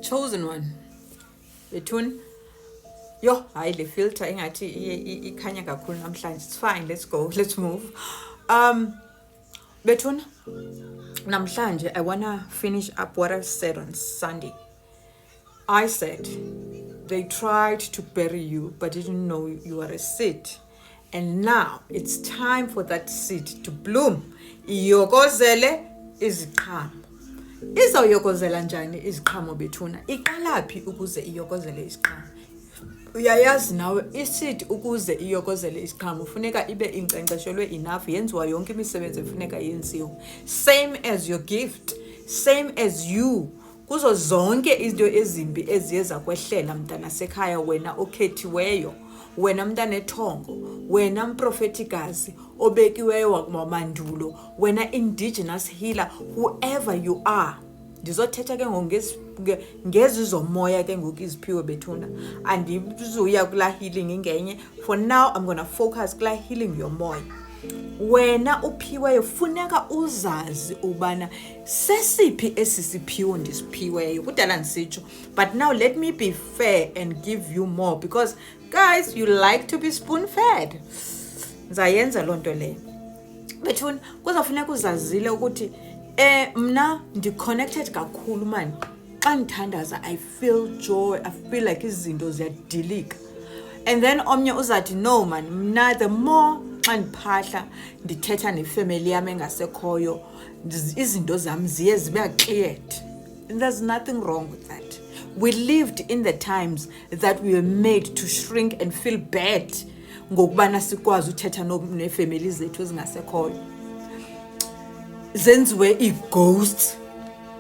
chosen one. Between yo, hayi le filter engathi ikhanya kakhulu namhlanje. It's fine, let's go, let's move. Between namhlanje, I wanna finish up what I said on Sunday. I said they tried to bury you but didn't know you are a seed, and now it's time for that seed to bloom. Iyokozele iziqhamo. Izawuyokozela njani iziqhamo Bethuna? Iqalaphi ukuze iyokozele iziqhamo? Uyayazi nawe iseed ukuze iyokozele isiqhamo funeka ibe inkcenkceshelwe enough, yenziwa yonke imisebenzi efuneka yenziwe. Same as your gift, same as you. Kuzo zonke izinto ezimbi eziye zakwehlela mntana sekhaya, wena okhethiweyo, wena mntana ethongo, wena mprofetikazi obekiweyo wakumandulo, wena indigenous healer, whoever you are. Ndizothetha ke ngezizomoya ke ngoku iziphiwe Bethuna. Andizuya kula healing ingenye. For now I'm going to focus kula healing yomoya. Wena uphiweyo funeka uzazi ubana sesiphi esisiphiwo ndisiphiweyo. Kudala ndisitsho, but now let me be fair and give you more, because guys, you like to be spoon fed. Nzayenza loo nto leyo Bethuna. Kuzafuneka uzazile ukuthi mna ndi-connected kakhulu man. Xa ndithandaza I feel joy, I feel like izinto ziyadilika. And then omnye uzathi no man, mna the more xa ndiphahla ndithetha nefamily yam engasekhoyo, izinto zam ziye zibe cleared. And there's nothing wrong with that. We lived in the times that we were made to shrink and feel bad ngokubana sikwazi uthetha nefamily zethu ezingasekhoyo. Zenziwe i-ghosts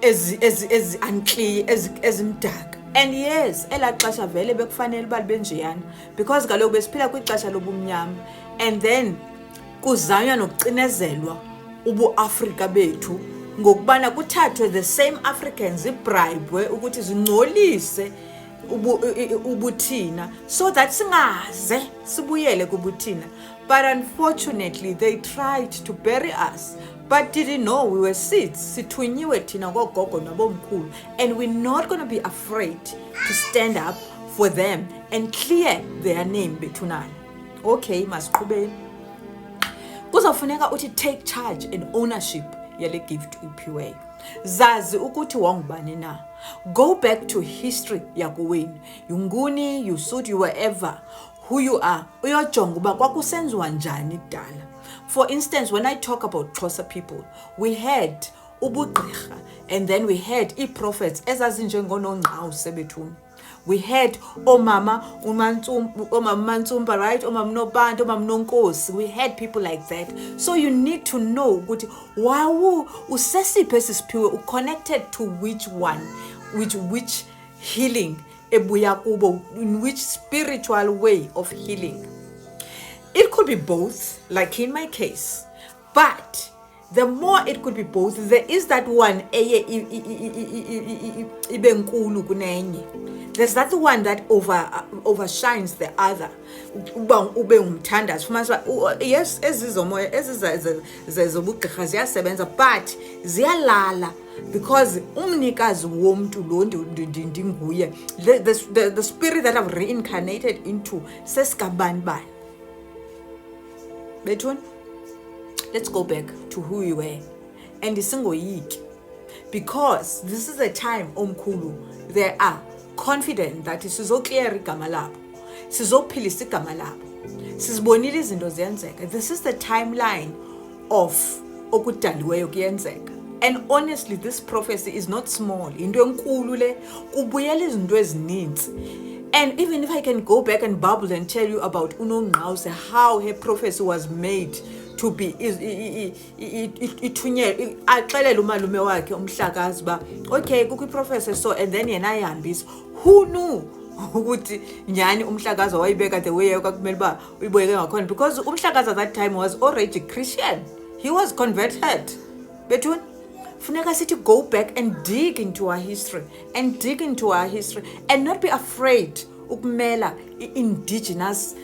ezi-unclear, ezimdaka. And yes, elaa xesha vele bekufanele uba libe njeyana, because kaloku besiphila kwixesha lobumnyama, and then kuzanywa nokucinezelwa ubu-Afrika bethu ngokubana kuthathwe the same Africans ibribwe ukuthi zingcolise ubuthina so that singaze sibuyele kubuthina. But unfortunately they tried to bury us, but didn't know we were seeds. Sithunyiwe thina ngogogo nabomkhulu, and we're not going to be afraid to stand up for them and clear their name Bethunana. Okay, masiqhubeni. Kuzafuneka uthi take charge and ownership yale gift uphiweyo. Zazi ukuthi wangubani na. Go back to history yakowenu. Yunguni, you suit, you wherever, who you are. Uyojonga uba kwakusenziwa njani kudala. For instance, when I talk about Xhosa people, we had ubugqirha, and then we had prophets ezazinjengonongqawu sebethuna. We had Omama Mantsumba, right? Omama Nobantu, Omama Nonkosi. We had people like that. So you need to know wow, usesiphi esisiphiwe, connected to which one, which healing ebuya kubo, in which spiritual way of healing. It could be both, like in my case, but the more it could be both, there is that one there's that one that overshines the other. Yes, but ziyalala because umnikazi womntu lo ndinguye, the spirit that I've reincarnated into sesikabani. Bethuna, let's go back to who we were. And isingoyiki, because this is a time omkhulu they are confident that sizoclear igama labo, sizophilisa igama labo, sizibonile izinto ziyenzeka. This is the timeline of okudaliweyo kuyenzeka. And honestly, this prophecy is not small. Into enkulu le, kubuyela izinto ezininzi. And even if I can go back and bubble and tell you about uNongqawuse, how her prophecy was made to be ithunyelwe, axelele umalume wakhe umhlakazi ba okay kukho iprofessor so, and then yena ayihambisa. Who knew ukuthi nyani umhlakazi wayibeka the way kwakumele ba uyiboyeke ngakhona, because umhlakazi at that time was already Christian. He was converted. Bethuna, funeka sithi go back and dig into our history, and not be afraid ukumela indigenous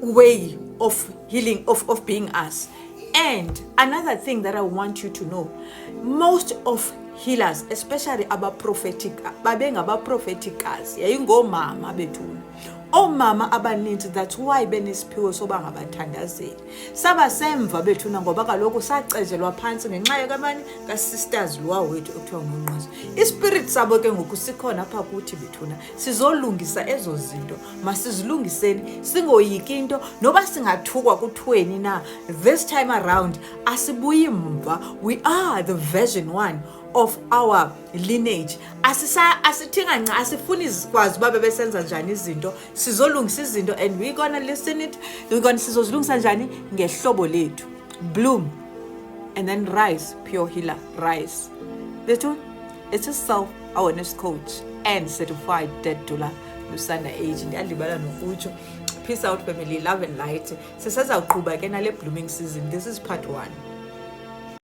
way of healing, of being us. And another thing that I want you to know, most of healers, especially aba-prophetic, babengaba-propheticers, yayingomama bethuna. Omama abaninzi, that's why benesiphiwo soba ngabathandazeli. Saba semva bethuna ngoba kaloku sacejelwa phansi ngenxa yakamani ka-sisters lwa wethu ekuthiwa nguNqazo. Ispirit sabo ke ngoku sikhona apha kuthi bethuna, sizolungisa ezo zinto. Masizilungiseni, singoyiki into noba singathukwa kuthweni na. This time around asibuyi mva. We are the version 1 of our lineage. Asithinga nca, asifuni kwazi uba bebesenza njani izinto, sizolungisa izinto, and we're gonna listen it, sizozilungisa njani ngehlobo lethu. Bloom and then rise, pure healer, rise. Bethu, it's a self-awareness coach and certified dead doula, Lusanda Age. Ndiyadibana nokutsho. Peace out family, love and light. Sisazawuqhuba ke nale blooming season. This is part 1.